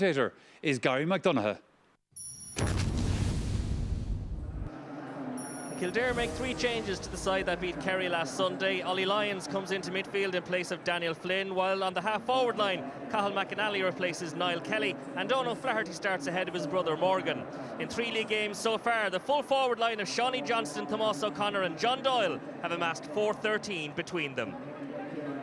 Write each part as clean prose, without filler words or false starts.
Commentator is Gary McDonagh. Kildare make 3 changes to the side that beat Kerry last Sunday. Ollie Lyons comes into midfield in place of Daniel Flynn, while on the half-forward line, Cathal McAnally replaces Niall Kelly, and Donal Flaherty starts ahead of his brother Morgan. In 3 league games so far, the full forward line of Shawnee Johnston, Tomás O'Connor and John Doyle have amassed 413 between them.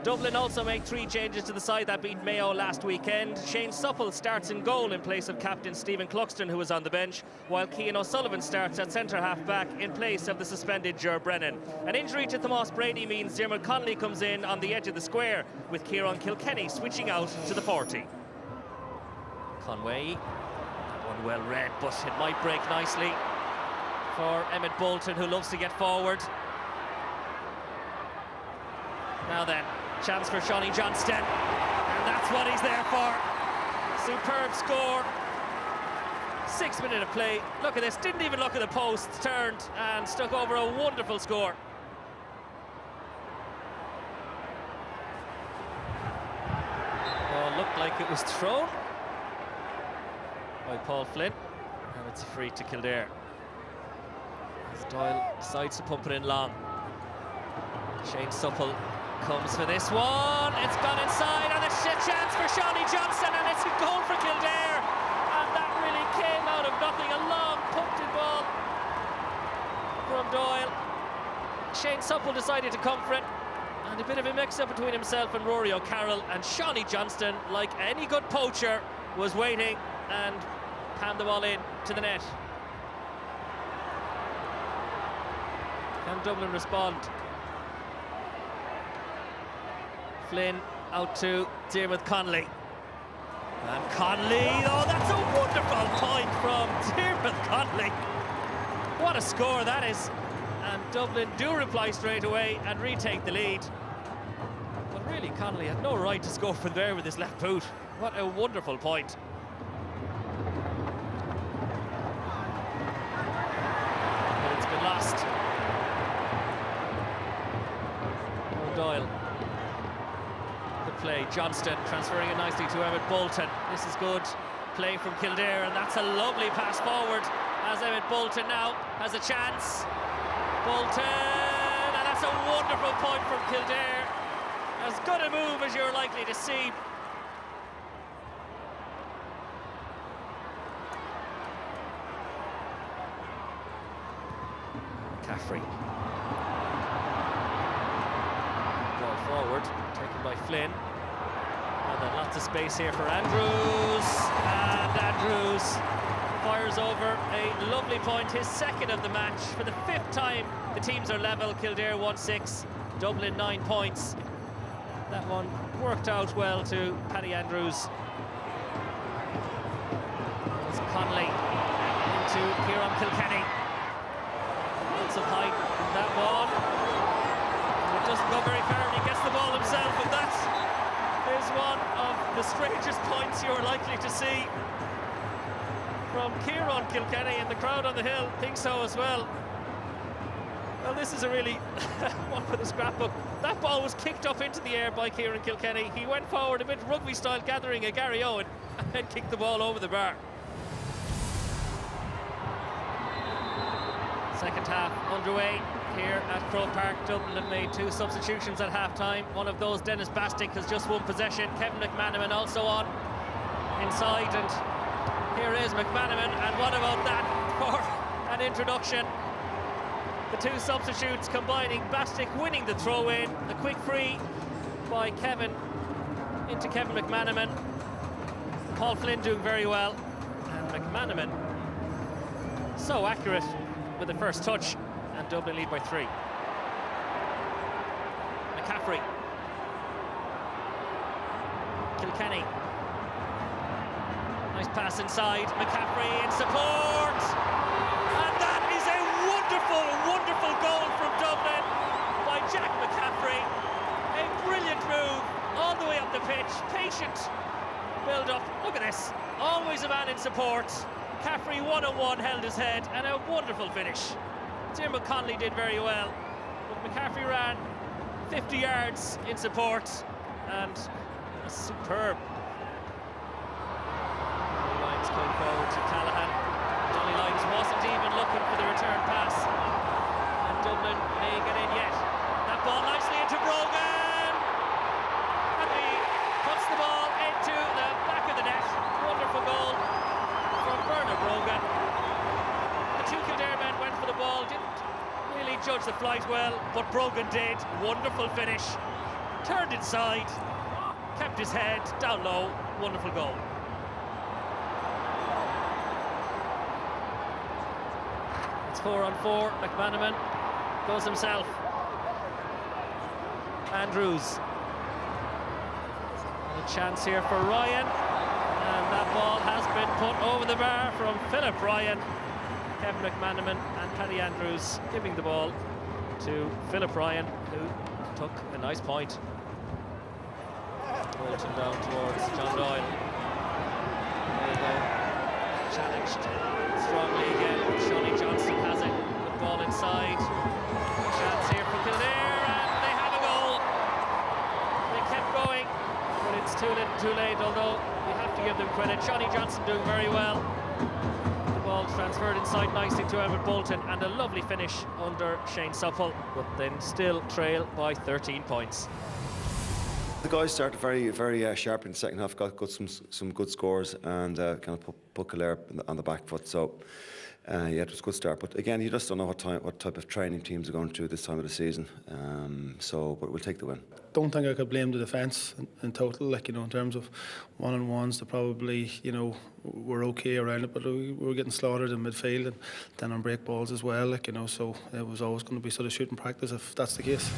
Dublin also make 3 changes to the side that beat Mayo last weekend. Shane Supple starts in goal in place of captain Stephen Cluxton, who was on the bench, while Cian O'Sullivan starts at centre half back in place of the suspended Ger Brennan. An injury to Tomás Brady means Diarmuid Connolly comes in on the edge of the square, with Kieran Kilkenny switching out to the 40. Conway, that one well read, but it might break nicely for Emmett Bolton, who loves to get forward. Now then, chance for Shawnee Johnston, and that's what he's there for. Superb score. 6 minutes of play. Look at this, didn't even look at the post, turned and stuck over a wonderful score. Ball looked like it was thrown by Paul Flynn, and it's a free to Kildare. As Doyle decides to pump it in long. Shane Supple comes for this one, it's gone inside, and it's a chance for Shawnee Johnston, and it's a goal for Kildare, and that really came out of nothing. A long pumped-in ball from Doyle. Shane Supple decided to come for it, and a bit of a mix-up between himself and Rory O'Carroll, and Shawnee Johnston, like any good poacher, was waiting and panned the ball in to the net. Can Dublin respond? Flynn out to Diarmuid Connolly. And Connolly, oh, that's a wonderful point from Diarmuid Connolly. What a score that is. And Dublin do reply straight away and retake the lead. But really, Connolly had no right to score from there with his left boot. What a wonderful point. But it's been lost. Doyle. Play. Johnston transferring it nicely to Emmett Bolton. This is good play from Kildare, and that's a lovely pass forward as Emmett Bolton now has a chance. Bolton, and that's a wonderful point from Kildare. As good a move as you're likely to see. Caffrey. Ball forward, taken by Flynn. And then lots of space here for Andrews, and Andrews fires over a lovely point, his second of the match. For the 5th time the teams are level. Kildare 1-6, Dublin 9 points. That one worked out well to Paddy Andrews. It's Connolly into Kieran Kilkenny. Lots of height in that one. And it doesn't go very far, and he gets the ball himself, and that is one of the strangest points you're likely to see from Kieran Kilkenny, and the crowd on the hill think so as well. Well, this is a really one for the scrapbook. That ball was kicked up into the air by Kieran Kilkenny. He went forward a bit rugby style, gathering a Gary Owen, and then kicked the ball over the bar. Second half underway here at Croke Park. Dublin have made 2 substitutions at half-time. One of those, Dennis Bastick, has just won possession. Kevin McManaman also on inside, and here is McManaman, and what about that for an introduction? The 2 substitutes combining, Bastick winning the throw-in, a quick free by Kevin into Kevin McManaman. Paul Flynn doing very well, and McManaman so accurate with the first touch, and Dublin lead by 3. McCaffrey. Kilkenny. Nice pass inside. McCaffrey in support. And that is a wonderful, wonderful goal from Dublin by Jack McCaffrey. A brilliant move all the way up the pitch. Patient build up. Look at this. Always a man in support. Caffrey one-on-one held his head, and a wonderful finish. Diarmuid Connolly did very well, but McCaffrey ran 50 yards in support, and a superb to Callahan. Donny Lyons wasn't even looking for the return pass. And Dublin may get in yet. That ball nicely into Brogan. And he puts the ball into the back of the net. Wonderful goal from Bernard Brogan. The two Kildare men went for the ball, didn't really judge the flight well, but Brogan did. Wonderful finish. Turned inside, kept his head down low. Wonderful goal. It's 4-on-4. McManaman goes himself. Andrews. And a chance here for Ryan. And that ball has been put over the bar from Philip Ryan. Kevin McManaman and Paddy Andrews giving the ball to Philip Ryan, who took a nice point. Bolton down towards John Doyle. There you go. Challenged strongly again. Shonny Johnston has it. The ball inside. Chance here for Kildare, and they have a goal. They kept going, but it's too little too late, although we have to give them credit. Shonny Johnston doing very well. The ball transferred inside nicely to Edward Bolton, and a lovely finish under Shane Supple, but then still trail by 13 points. The guys started very sharp in the second half, got some good scores, and kind of put Kildare on the back foot. So yeah, it was a good start. But again, you just don't know what type of training teams are going to do this time of the season. But we'll take the win. Don't think I could blame the defence in total. Like, you know, in terms of one-on-ones, they probably, you know, were okay around it, but we were getting slaughtered in midfield and then on break balls as well. Like, you know, so it was always going to be sort of shooting practice if that's the case.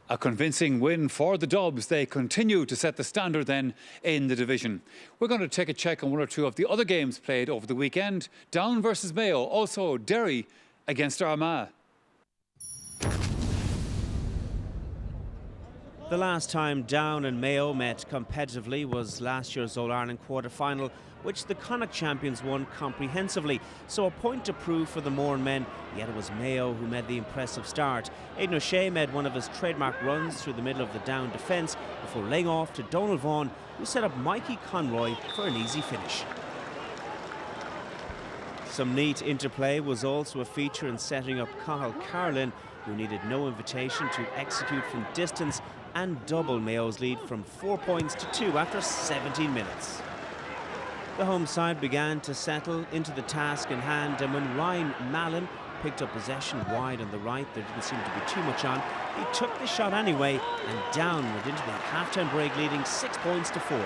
A convincing win for the Dubs. They continue to set the standard then in the division. We're going to take a check on one or two of the other games played over the weekend. Down versus Mayo, also Derry against Armagh. The last time Down and Mayo met competitively was last year's All-Ireland quarter-final, which the Connacht champions won comprehensively. So a point to prove for the Mourne men, yet it was Mayo who made the impressive start. Aidan O'Shea made one of his trademark runs through the middle of the Down defence before laying off to Donald Vaughan, who set up Mikey Conroy for an easy finish. Some neat interplay was also a feature in setting up Cathal Carlin, who needed no invitation to execute from distance and double Mayo's lead from 4 points to 2 after 17 minutes. The home side began to settle into the task in hand, and when Ryan Mallon picked up possession wide on the right, there didn't seem to be too much on. He took the shot anyway, and Down went into the half-time break leading 6 points to 4.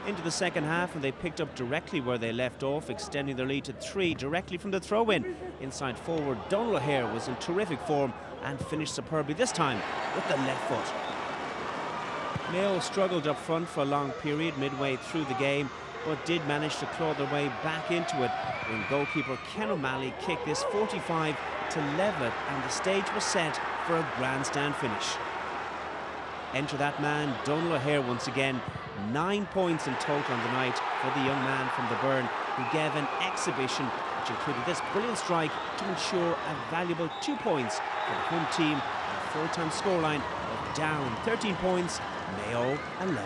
Into the second half, and they picked up directly where they left off, extending their lead to 3 directly from the throw-in. Inside forward, Donald O'Hare was in terrific form and finished superbly, this time with the left foot. Mayo struggled up front for a long period midway through the game, but did manage to claw their way back into it when goalkeeper Ken O'Malley kicked this 45 to level it, and the stage was set for a grandstand finish. Enter that man, Donald O'Hare once again. 9 points in total on the night for the young man from the Burn, who gave an exhibition which included this brilliant strike to ensure a valuable 2 points for the home team, and a full-time scoreline of Down 13 points, Mayo 11.